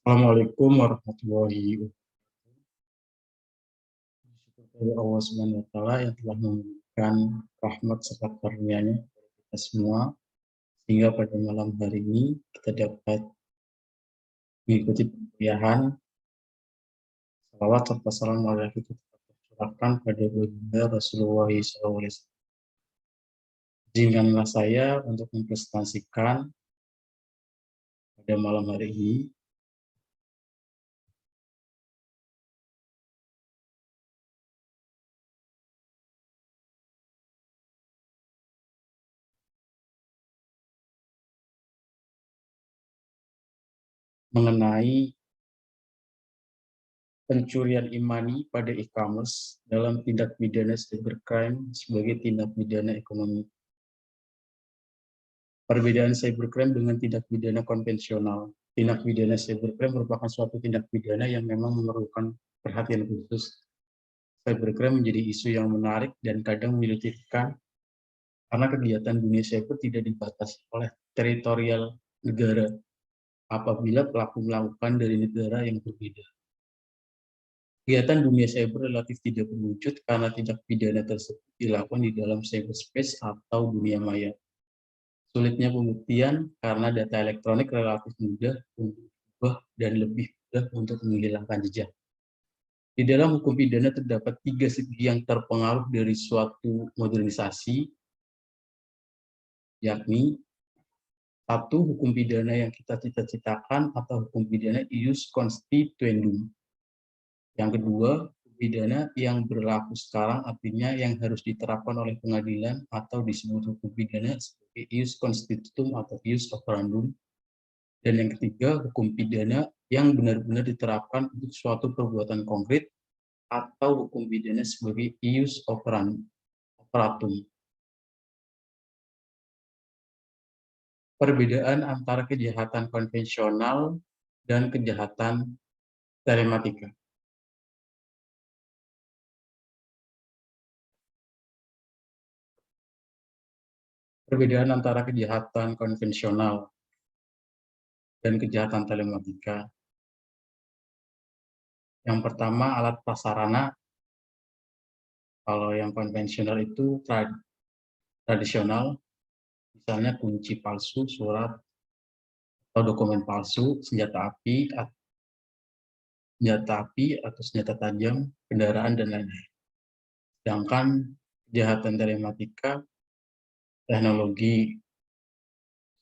Assalamualaikum warahmatullahi wabarakatuh. Bersyukur kepada Allah Subhanahu wa Ta'ala yang telah memberikan rahmat serta karunia-Nya kepada kita semua, sehingga pada malam hari ini kita dapat mengikuti pemberian salawat serta salam alaihi kita tercurahkan pada baginda Rasulullah SAW. Izinkanlah saya untuk mempresentasikan pada malam hari ini mengenai pencurian imani pada e-commerce dalam tindak pidana cybercrime sebagai tindak pidana ekonomi. Perbedaan cybercrime dengan tindak pidana konvensional. Tindak pidana cybercrime merupakan suatu tindak pidana yang memang memerlukan perhatian khusus. Cybercrime menjadi isu yang menarik dan kadang menyulitkan karena kegiatan dunia cyber tidak dibatasi oleh teritorial negara apabila pelaku melakukan dari negara yang berbeda. Kegiatan dunia cyber relatif tidak berwujud karena tindak pidana tersebut dilakukan di dalam cyberspace atau dunia maya. Sulitnya pembuktian karena data elektronik relatif mudah untuk diubah dan lebih mudah untuk menghilangkan jejak. Di dalam hukum pidana terdapat tiga segi yang terpengaruh dari suatu modernisasi, yakni satu, hukum pidana yang kita cita-citakan atau hukum pidana ius constituendum. Yang kedua, hukum pidana yang berlaku sekarang, artinya yang harus diterapkan oleh pengadilan atau disebut hukum pidana sebagai ius constitutum atau ius operandum. Dan yang ketiga, hukum pidana yang benar-benar diterapkan untuk suatu perbuatan konkret atau hukum pidana sebagai ius operatum. Perbedaan antara kejahatan konvensional dan kejahatan telematika. Perbedaan antara kejahatan konvensional dan kejahatan telematika. Yang pertama, alat prasarana. Kalau yang konvensional itu tradisional, misalnya kunci palsu, surat, atau dokumen palsu, senjata api atau senjata tajam, kendaraan, dan lain-lain. Sedangkan kejahatan telematika, teknologi,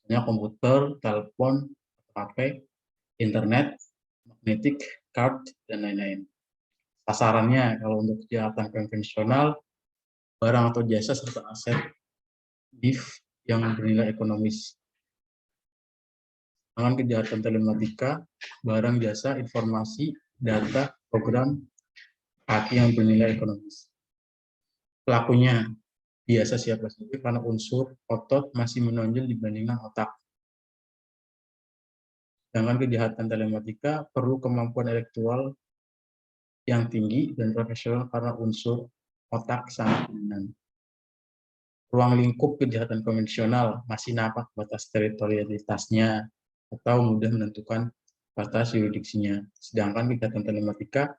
misalnya komputer, telepon, HP, internet, magnetic card, dan lain-lain. Sasarannya, kalau untuk kejahatan konvensional, barang atau jasa serta aset gift yang bernilai ekonomis. Dengan kejahatan telematika, barang, jasa, informasi, data, program, haki yang bernilai ekonomis. Pelakunya biasa siapa saja karena unsur otot masih menonjol dibandingkan otak. Dengan kejahatan telematika perlu kemampuan intelektual yang tinggi dan profesional karena unsur otak sangat dominan. Ruang lingkup kejahatan konvensional masih nampak batas teritorialitasnya atau mudah menentukan batas yurisdiksinya. Sedangkan kejahatan telematika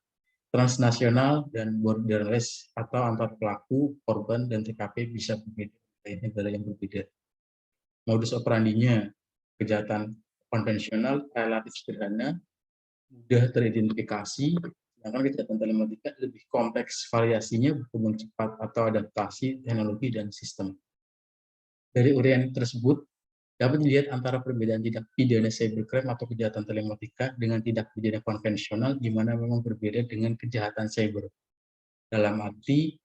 transnasional dan borderless atau antar pelaku, korban, dan TKP bisa berbeda dari negara yang berbeda. Modus operandinya, kejahatan konvensional relatif sederhana, mudah teridentifikasi, sedangkan kejahatan telematika lebih kompleks variasinya, berkembang cepat atau adaptasi teknologi dan sistem. Dari uraian tersebut, dapat dilihat antara perbedaan tindak pidana cybercrime atau kejahatan telematika dengan tindak pidana konvensional, di mana memang berbeda dengan kejahatan cyber. Dalam arti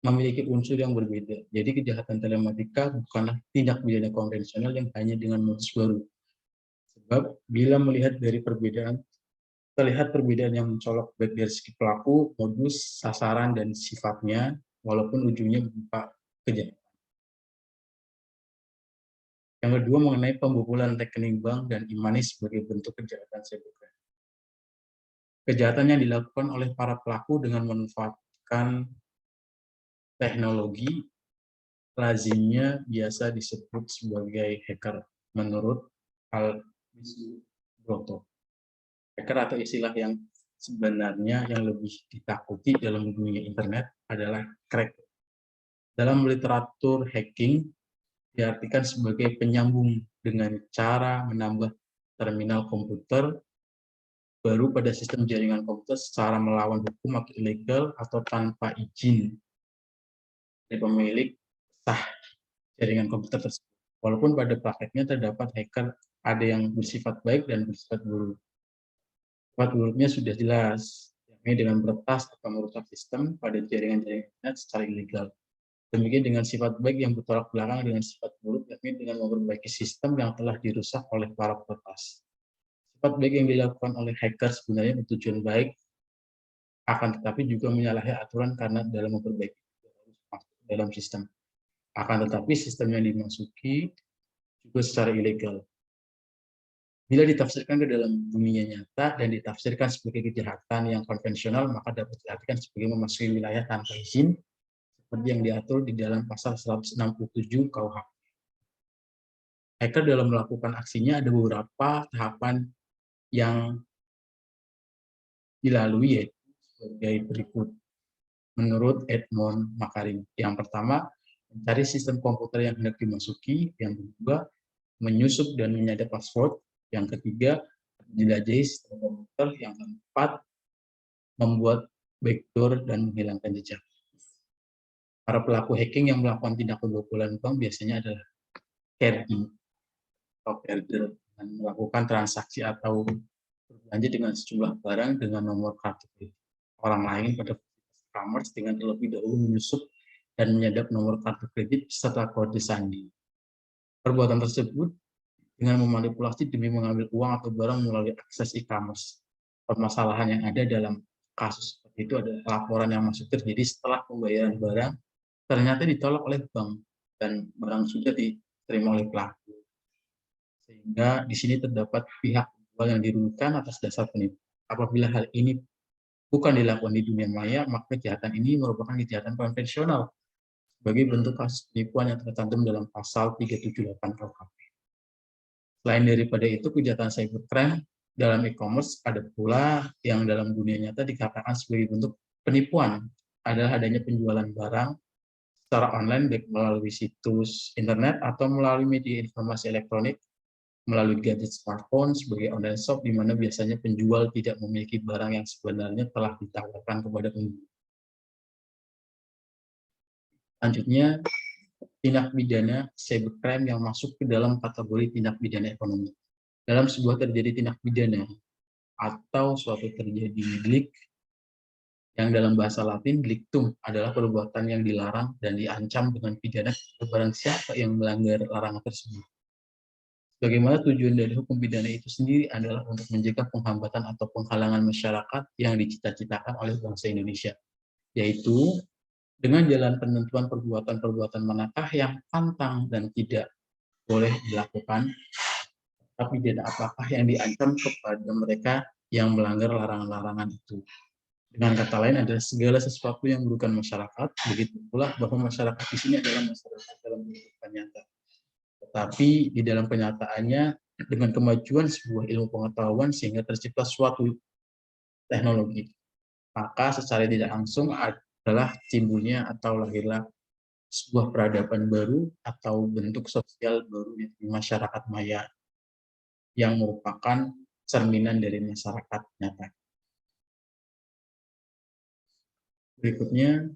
memiliki unsur yang berbeda. Jadi kejahatan telematika bukanlah tindak pidana konvensional yang hanya dengan modus baru. Sebab bila melihat dari perbedaan, terlihat perbedaan yang mencolok baik dari segi pelaku, modus, sasaran, dan sifatnya, walaupun ujungnya berupa kejahatan. Yang kedua mengenai pembobolan rekening bank dan e-money sebagai bentuk kejahatan cybercrime. Kejahatan yang dilakukan oleh para pelaku dengan memanfaatkan teknologi lazimnya biasa disebut sebagai hacker menurut Al Broto. Hacker atau istilah yang sebenarnya yang lebih ditakuti dalam dunia internet adalah crack. Dalam literatur hacking diartikan sebagai penyambung dengan cara menambah terminal komputer baru pada sistem jaringan komputer secara melawan hukum atau ilegal atau tanpa izin dari pemilik sah jaringan komputer tersebut. Walaupun pada prakteknya terdapat hacker ada yang bersifat baik dan bersifat buruk. Sifat buruknya sudah jelas, yakni dengan meretas atau merusak sistem pada jaringan-jaringan internet secara ilegal. Demikian dengan sifat baik yang bertolak belakang dengan sifat buruk, yakni dengan memperbaiki sistem yang telah dirusak oleh para peretas. Sifat baik yang dilakukan oleh hacker sebenarnya bertujuan baik, akan tetapi juga menyalahi aturan karena dalam memperbaiki dalam sistem. Akan tetapi sistem yang dimasuki juga secara ilegal. Bila ditafsirkan ke dalam dunia nyata dan ditafsirkan sebagai kejahatan yang konvensional, maka dapat diartikan sebagai memasuki wilayah tanpa izin, seperti yang diatur di dalam pasal 167 KUH. Hacker dalam melakukan aksinya ada beberapa tahapan yang dilalui, yaitu sebagai berikut. Menurut Edmond Makarim, yang pertama, mencari sistem komputer yang hendak dimasuki, yang kedua, menyusup dan menyadap password, yang ketiga, menjelajahi sistem komputer, yang keempat, membuat backdoor dan menghilangkan jejak. Para pelaku hacking yang melakukan tindak pembobolan bank biasanya adalah carry atau carrier, dan melakukan transaksi atau berbelanja dengan sejumlah barang dengan nomor kartu kredit orang lain pada e-commerce dengan terlebih dahulu menyusup dan menyadap nomor kartu kredit serta kode sandi. Perbuatan tersebut dengan memanipulasi demi mengambil uang atau barang melalui akses e-commerce. Permasalahan yang ada dalam kasus seperti itu adalah laporan yang masuk terjadi setelah pembayaran barang ternyata ditolak oleh bank dan barang sudah diterima oleh pelaku. Sehingga di sini terdapat pihak yang dirugikan atas dasar penipuan. Apabila hal ini bukan dilakukan di dunia maya, maka kejahatan ini merupakan kejahatan konvensional sebagai bentuk kasus penipuan yang tercantum dalam pasal 378 KUHP. Selain daripada itu, kejahatan cybercrime dalam e-commerce ada pula yang dalam dunia nyata dikatakan sebagai bentuk penipuan, adalah adanya penjualan barang secara online baik melalui situs internet atau melalui media informasi elektronik melalui gadget smartphone sebagai online shop di mana biasanya penjual tidak memiliki barang yang sebenarnya telah ditawarkan kepada pembeli. Selanjutnya, tindak pidana cybercrime yang masuk ke dalam kategori tindak pidana ekonomi. Dalam sebuah terjadi tindak pidana atau suatu terjadi delik yang dalam bahasa Latin delictum adalah perbuatan yang dilarang dan diancam dengan pidana barang siapa yang melanggar larangan tersebut. Bagaimana tujuan dari hukum pidana itu sendiri adalah untuk mencegah penghambatan atau penghalangan masyarakat yang dicita-citakan oleh bangsa Indonesia, yaitu dengan jalan penentuan perbuatan-perbuatan manakah yang pantang dan tidak boleh dilakukan, tapi tidak apakah yang diancam kepada mereka yang melanggar larangan-larangan itu. Dengan kata lain adalah segala sesuatu yang merugikan masyarakat, begitu pula bahwa masyarakat di sini adalah masyarakat dalam kehidupan nyata. Tetapi di dalam kenyataannya dengan kemajuan sebuah ilmu pengetahuan sehingga tercipta suatu teknologi, maka secara tidak langsung adalah timbulnya atau lahirlah sebuah peradaban baru atau bentuk sosial baru di masyarakat maya yang merupakan cerminan dari masyarakat nyata. Berikutnya,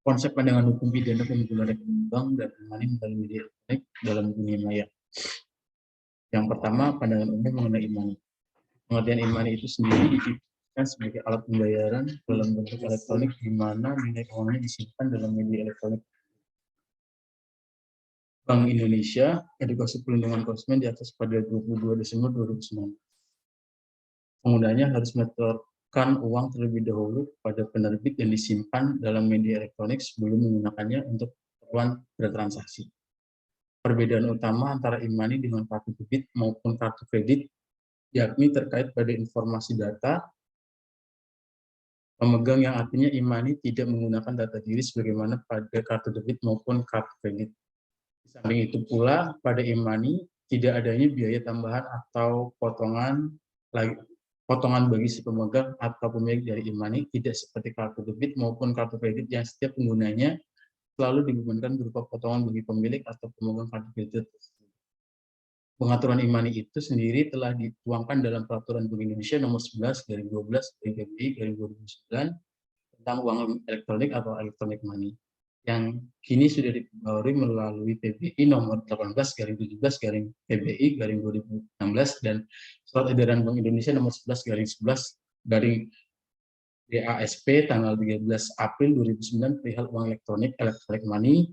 konsep pandangan hukum pidana pembunuhan rekening bank dan money melalui media elektronik dalam dunia maya. Yang pertama, pandangan umum mengenai e-money. Pengertian e-money itu sendiri didefinisikan sebagai alat pembayaran dalam bentuk elektronik di mana nilai uangnya disimpan dalam media elektronik. Bank Indonesia, Edukasi Perlindungan Konsumen di atas pada 22 Desember 2009. Penggunanya harus menyetorkan uang terlebih dahulu pada penerbit dan disimpan dalam media elektronik sebelum menggunakannya untuk keperluan bertransaksi. Perbedaan utama antara e-money dengan kartu debit maupun kartu kredit yakni terkait pada informasi data pemegang, yang artinya e-money tidak menggunakan data diri sebagaimana pada kartu debit maupun kartu kredit. Di samping itu pula pada e-money tidak adanya biaya tambahan atau potongan lagi potongan bagi si pemegang atau pemilik dari e-money, tidak seperti kartu debit maupun kartu kredit yang setiap penggunanya selalu dibebankan berupa potongan bagi pemilik atau pemegang kartu kredit. Pengaturan e-money itu sendiri telah dituangkan dalam Peraturan Bank Indonesia Nomor 11 dari 12 PBI dari 2009 tentang uang elektronik atau electronic money, yang kini sudah diperbarui melalui PBI Nomor 18 garing 17 garing PBI garing 2016 dan Surat Edaran Bank Indonesia Nomor 11 garing 11 garing DASP tanggal 13 April 2009 perihal uang elektronik electronic money,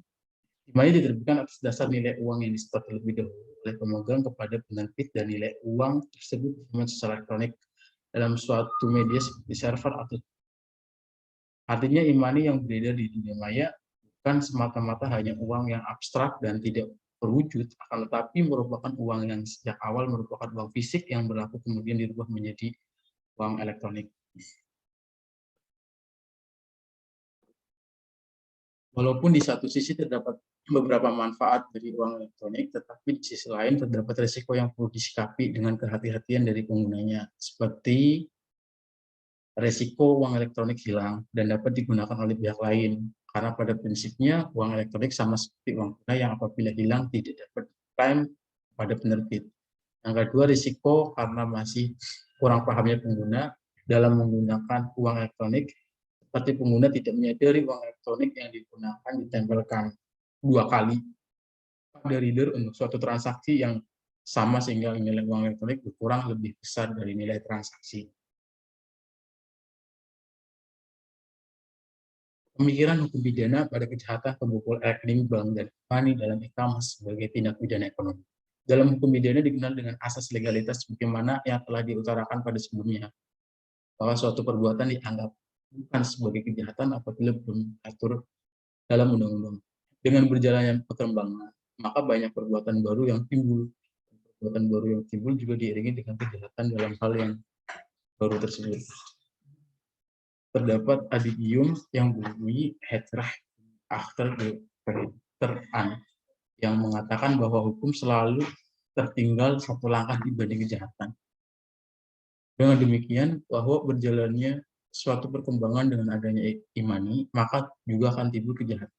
di mana diterbitkan atas dasar nilai uang yang disetor terlebih dahulu oleh pemegang kepada penerbit dan nilai uang tersebut secara elektronik dalam suatu media seperti server atau artinya e-money yang beredar di dunia maya bukan semata-mata hanya uang yang abstrak dan tidak berwujud, akan tetapi merupakan uang yang sejak awal merupakan uang fisik yang berlaku kemudian dirubah menjadi uang elektronik. Walaupun di satu sisi terdapat beberapa manfaat dari uang elektronik, tetapi di sisi lain terdapat risiko yang perlu disikapi dengan kehati-hatian dari penggunanya, seperti risiko uang elektronik hilang dan dapat digunakan oleh pihak lain, karena pada prinsipnya uang elektronik sama seperti uang tunai yang apabila hilang tidak dapat diklaim pada penerbit. Yang kedua, risiko karena masih kurang pahamnya pengguna dalam menggunakan uang elektronik, seperti pengguna tidak menyadari uang elektronik yang digunakan ditempelkan 2 kali pada reader untuk suatu transaksi yang sama sehingga nilai uang elektronik berkurang lebih besar dari nilai transaksi. Pemikiran hukum pidana pada kejahatan pembobol rekening bank dan money dalam e-commerce sebagai tindak pidana ekonomi. Dalam hukum pidana dikenal dengan asas legalitas sebagaimana yang telah diutarakan pada sebelumnya, bahwa suatu perbuatan dianggap bukan sebagai kejahatan apabila belum diatur dalam undang-undang. Dengan berjalannya perkembangan, maka banyak perbuatan baru yang timbul. Perbuatan baru yang timbul juga diiringi dengan kejahatan dalam hal yang baru tersebut. Terdapat adigium yang berbunyi heterah after the an, yang mengatakan bahwa hukum selalu tertinggal satu langkah dibanding kejahatan. Dengan demikian, bahwa berjalannya suatu perkembangan dengan adanya e-money, maka juga akan timbul kejahatan.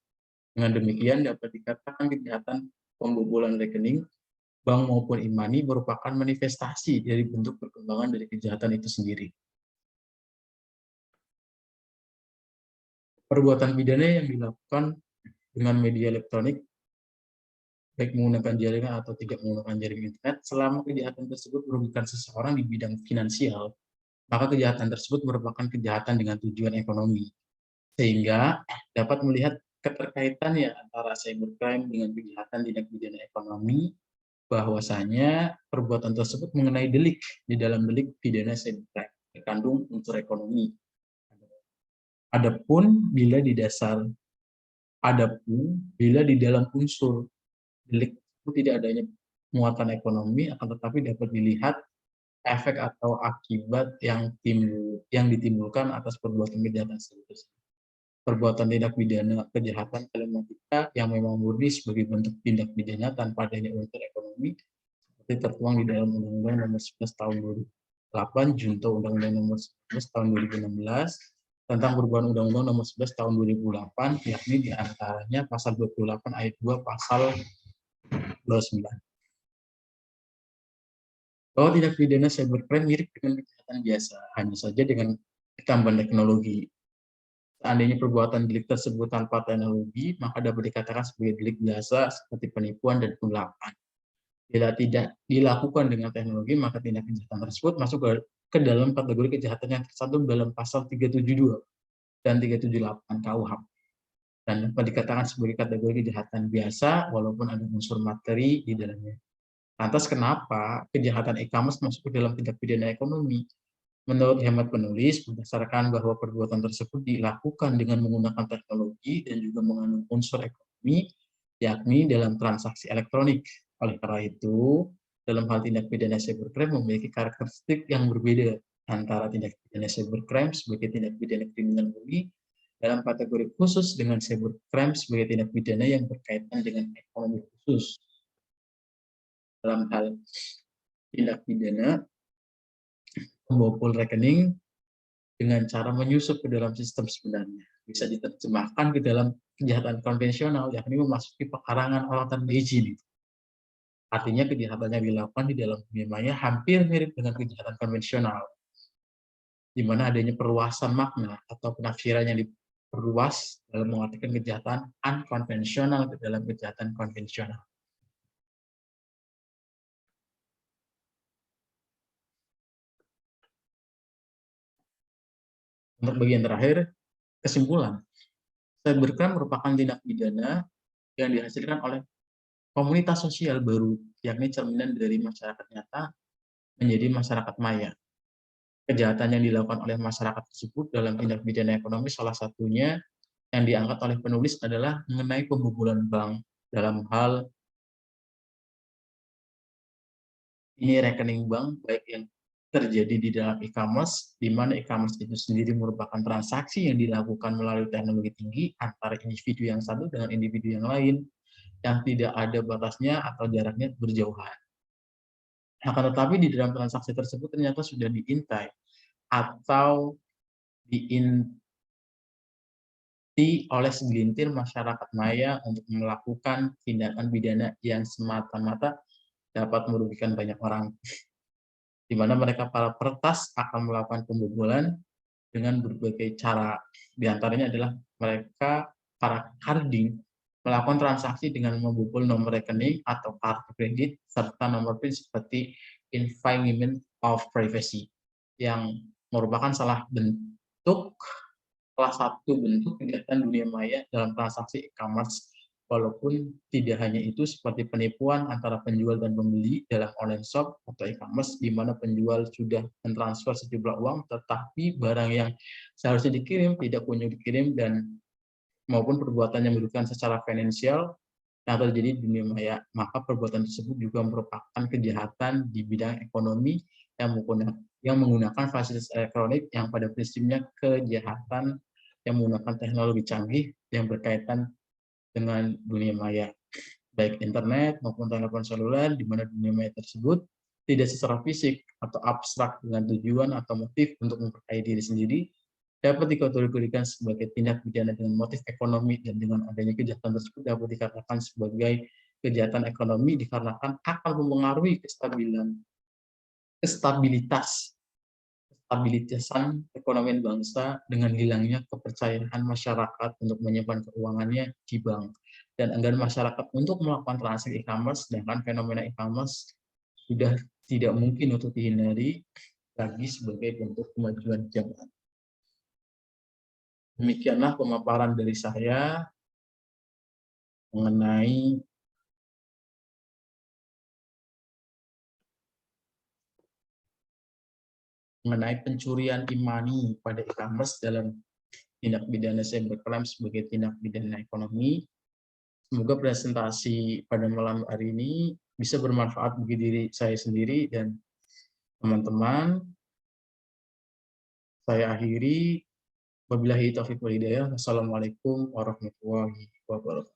Dengan demikian, dapat dikatakan kejahatan pembobolan rekening, bank maupun e-money merupakan manifestasi dari bentuk perkembangan dari kejahatan itu sendiri. Perbuatan pidana yang dilakukan dengan media elektronik, baik menggunakan jaringan atau tidak menggunakan jaringan internet, selama kejahatan tersebut merugikan seseorang di bidang finansial, maka kejahatan tersebut merupakan kejahatan dengan tujuan ekonomi. Sehingga dapat melihat keterkaitannya antara cybercrime dengan kejahatan tindak pidana ekonomi, bahwasanya perbuatan tersebut mengenai delik di dalam delik pidana cybercrime terkandung unsur ekonomi. Adapun bila di dalam unsur delik itu tidak adanya muatan ekonomi, akan tetapi dapat dilihat efek atau akibat yang ditimbulkan atas perbuatan kejahatan tersebut. Perbuatan tindak pidana kejahatan telematika yang memang murni sebagai bentuk tindak pidana tanpa adanya unsur ekonomi, seperti tertuang di dalam Undang-Undang Nomor 11 Tahun 2008, Junto Undang-Undang Nomor 11 Tahun 2016, tentang perubahan Undang-Undang Nomor 11 Tahun 2008, yakni diantaranya Pasal 28 Ayat 2, Pasal 29. Bahwa tindak pidana cybercrime mirip dengan kejahatan biasa, hanya saja dengan tambahan teknologi. Seandainya perbuatan delik tersebut tanpa teknologi, maka dapat dikatakan sebagai delik biasa seperti penipuan dan penggelapan. Bila tidak dilakukan dengan teknologi, maka tindak kejahatan tersebut masuk ke dalam kategori kejahatan yang tercantum dalam pasal 372 dan 378 KUHP. Dan dapat dikatakan sebagai kategori kejahatan biasa walaupun ada unsur materi di dalamnya. Lantas kenapa kejahatan e-commerce masuk ke dalam tindak pidana ekonomi? Menurut hemat penulis, berdasarkan bahwa perbuatan tersebut dilakukan dengan menggunakan teknologi dan juga mengandung unsur ekonomi, yakni dalam transaksi elektronik. Oleh karena itu, dalam hal tindak pidana cybercrime memiliki karakteristik yang berbeda antara tindak pidana cybercrime sebagai tindak pidana kriminal murni dalam kategori khusus dengan cybercrime sebagai tindak pidana yang berkaitan dengan ekonomi khusus. Dalam hal tindak pidana pembobol rekening dengan cara menyusup ke dalam sistem sebenarnya. Bisa diterjemahkan ke dalam kejahatan konvensional, yakni memasuki pekarangan orang tanpa izin. Artinya kejahatan yang dilakukan di dalam dunia maya hampir mirip dengan kejahatan konvensional, di mana adanya perluasan makna atau penafsiran yang diperluas dalam mengartikan kejahatan unkonvensional ke dalam kejahatan konvensional. Untuk bagian terakhir, kesimpulan. Cybercrime merupakan tindak pidana yang dihasilkan oleh komunitas sosial baru, yakni cerminan dari masyarakat nyata menjadi masyarakat maya. Kejahatan yang dilakukan oleh masyarakat tersebut dalam tindak pidana ekonomi salah satunya yang diangkat oleh penulis adalah mengenai pembobolan bank dalam hal ini rekening bank, baik yang terjadi di dalam e-commerce, di mana e-commerce itu sendiri merupakan transaksi yang dilakukan melalui teknologi tinggi antara individu yang satu dengan individu yang lain, yang tidak ada batasnya atau jaraknya berjauhan. Akan tetapi di dalam transaksi tersebut ternyata sudah diintai atau diinti oleh segelintir masyarakat maya untuk melakukan tindakan pidana yang semata-mata dapat merugikan banyak orang, di mana mereka para peretas akan melakukan pembobolan dengan berbagai cara. Di antaranya adalah mereka para carding melakukan transaksi dengan membobol nomor rekening atau kartu kredit serta nomor PIN seperti infringement of privacy, yang merupakan salah satu bentuk kejahatan dunia maya dalam transaksi e-commerce. Walaupun tidak hanya itu, seperti penipuan antara penjual dan pembeli dalam online shop atau e-commerce, di mana penjual sudah mentransfer sejumlah uang, tetapi barang yang seharusnya dikirim tidak kunjung dikirim, dan maupun perbuatan yang merugikan secara finansial yang terjadi di dunia maya. Maka perbuatan tersebut juga merupakan kejahatan di bidang ekonomi yang menggunakan fasilitas elektronik, yang pada prinsipnya kejahatan yang menggunakan teknologi canggih yang berkaitan dengan dunia maya, baik internet maupun telepon seluler, di mana dunia maya tersebut tidak secara fisik atau abstrak dengan tujuan atau motif untuk memperkaya diri sendiri, dapat dikategorikan sebagai tindak pidana dengan motif ekonomi, dan dengan adanya kejahatan tersebut dapat dikatakan sebagai kejahatan ekonomi dikarenakan akan mempengaruhi stabilitasan perekonomian bangsa dengan hilangnya kepercayaan masyarakat untuk menyimpan keuangannya di bank, dan enggan masyarakat untuk melakukan transaksi e-commerce, sedangkan fenomena e-commerce sudah tidak mungkin untuk dihindari lagi sebagai bentuk kemajuan zaman. Demikianlah pemaparan dari saya mengenai pencurian e-money pada e-commerce dalam tindak pidana cybercrime sebagai tindak pidana ekonomi. Semoga presentasi pada malam hari ini bisa bermanfaat bagi diri saya sendiri dan teman-teman. Saya akhiri. Wabillahi taufiq wal hidayah. Wassalamualaikum warahmatullahi wabarakatuh.